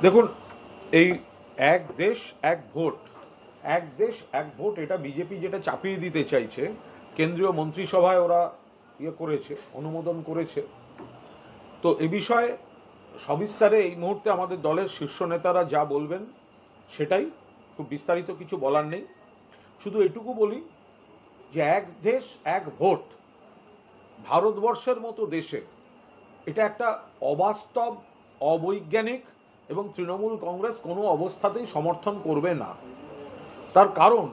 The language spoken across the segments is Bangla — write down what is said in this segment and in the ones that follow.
দেখুন, এই এক দেশ এক ভোট, এক দেশ এক ভোট, এটা বিজেপি যেটা চাপিয়ে দিতে চাইছে, কেন্দ্রীয় মন্ত্রিসভায় ওরা করেছে, অনুমোদন করেছে। তো এ বিষয়ে সবিস্তারে এই মুহূর্তে আমাদের দলের শীর্ষ নেতারা যা বলবেন সেটাই, খুব বিস্তারিত কিছু বলার নেই। শুধু এটুকু বলি যে এক দেশ এক ভোট ভারতবর্ষের মতো দেশে এটা একটা অবাস্তব, অবৈজ্ঞানিক, এবং তৃণমূল কংগ্রেস কোনো অবস্থাতেই সমর্থন করবে না। তার কারণ,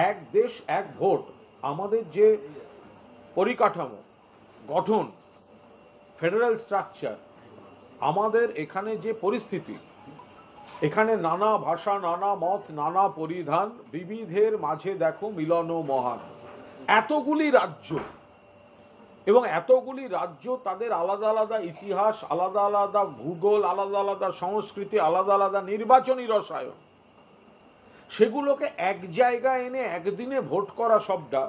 এক দেশ এক ভোট আমাদের যে পরিকাঠামো, গঠন, ফেডারেল স্ট্রাকচার, আমাদের এখানে যে পরিস্থিতি, এখানে নানা ভাষা, নানা মত, নানা পরিধান, বিবিধের মাঝে দেখো মিলন মহান। এতগুলি রাজ্য, এবং এতগুলি রাজ্য, তাদের আলাদা আলাদা ইতিহাস, আলাদা আলাদা ভূগোল, আলাদা আলাদা সংস্কৃতি, আলাদা আলাদা নির্বাচনী রসায়ন, সেগুলোকে এক জায়গায় এনে একদিনে ভোট করা সবটা,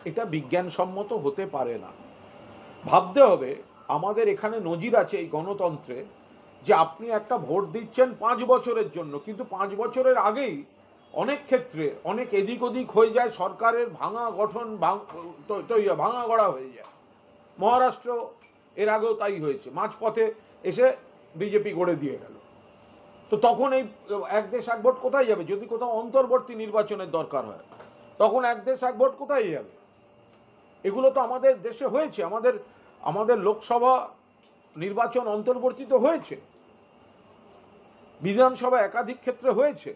এটা বিজ্ঞানসম্মত হতে পারে না। ভাবতে হবে, আমাদের এখানে নজির আছে এই গণতন্ত্রে, যে আপনি একটা ভোট দিচ্ছেন 5 বছরের জন্য, কিন্তু 5 বছরের আগেই অনেক ক্ষেত্রে অনেক এদিক ওদিক হয়ে যায়, সরকারের ভাঙা গঠন ভাঙা গড়া হয়ে যায়। মহারাষ্ট্র এর আগেও তাই হয়েছে, মাঝপথে এসে বিজেপি গড়ে দিয়ে গেল। তো তখন এই এক দেশ এক ভোট কোথায় যাবে? যদি কোথাও অন্তর্বর্তী নির্বাচনের দরকার হয়, তখন এক দেশ এক ভোট কোথায় যাবে? এগুলো তো আমাদের দেশে হয়েছে, আমাদের আমাদের লোকসভা নির্বাচন অন্তর্বর্তীত হয়েছে, বিধানসভা একাধিক ক্ষেত্রে হয়েছে।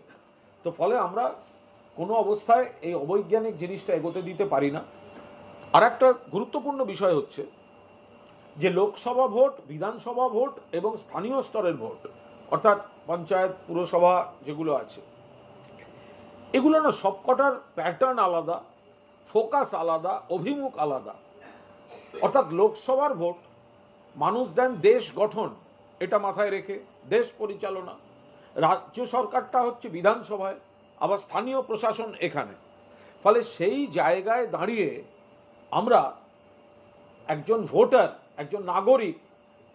তো ফলে আমরা কোনো অবস্থায় এই অবৈজ্ঞানিক জিনিসটা এগোতে দিতে পারি না। আর একটা গুরুত্বপূর্ণ বিষয় হচ্ছে যে লোকসভা ভোট, বিধানসভা ভোট এবং স্থানীয় স্তরের ভোট, অর্থাৎ পঞ্চায়েত, পুরসভা যেগুলো আছে, এগুলো না সবকটার প্যাটার্ন আলাদা, ফোকাস আলাদা, অভিমুখ আলাদা। অর্থাৎ লোকসভার ভোট মানুষ দেন দেশ গঠন, এটা মাথায় রেখে, দেশ পরিচালনা। রাজ্য সরকারটা হচ্ছে বিধানসভায়, আবার স্থানীয় প্রশাসন এখানে। ফলে সেই জায়গায় দাঁড়িয়ে আমরা একজন ভোটার, একজন নাগরিক,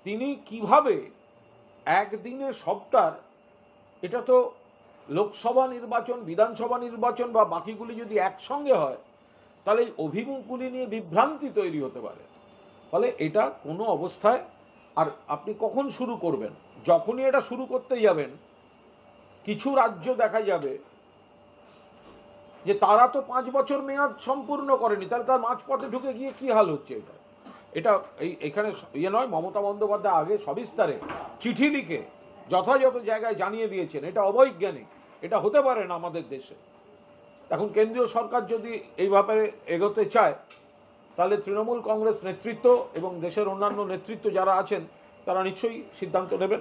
তিনি কিভাবে একদিনে সবটার, এটা তো লোকসভা নির্বাচন, বিধানসভা নির্বাচন বা বাকিগুলি যদি একসঙ্গে হয়, তাহলে এই অভিমুখগুলি নিয়ে বিভ্রান্তি তৈরি হতে পারে। ফলে এটা কোনো অবস্থায়, আর আপনি কখন শুরু করবেন? যখনই এটা শুরু করতে যাবেন, কিছু রাজ্য দেখা যাবে যে তারা তো 5 বছর মেয়াদ সম্পূর্ণ করেনি, তাহলে তার মাঝপথে ঢুকে গিয়ে কি হাল হচ্ছে। এটা এটা এখানে নয়, মমতা বন্দ্যোপাধ্যায় আগে সবিস্তারে চিঠি লিখে যথাযথ জায়গায় জানিয়ে দিয়েছেন এটা অবৈজ্ঞানিক, এটা হতে পারে না আমাদের দেশে। এখন কেন্দ্রীয় সরকার যদি এই ব্যাপারে এগোতে চায়, তাহলে তৃণমূল কংগ্রেস নেতৃত্ব এবং দেশের অন্যান্য নেতৃত্ব যারা আছেন, তারা নিশ্চয়ই সিদ্ধান্ত নেবেন।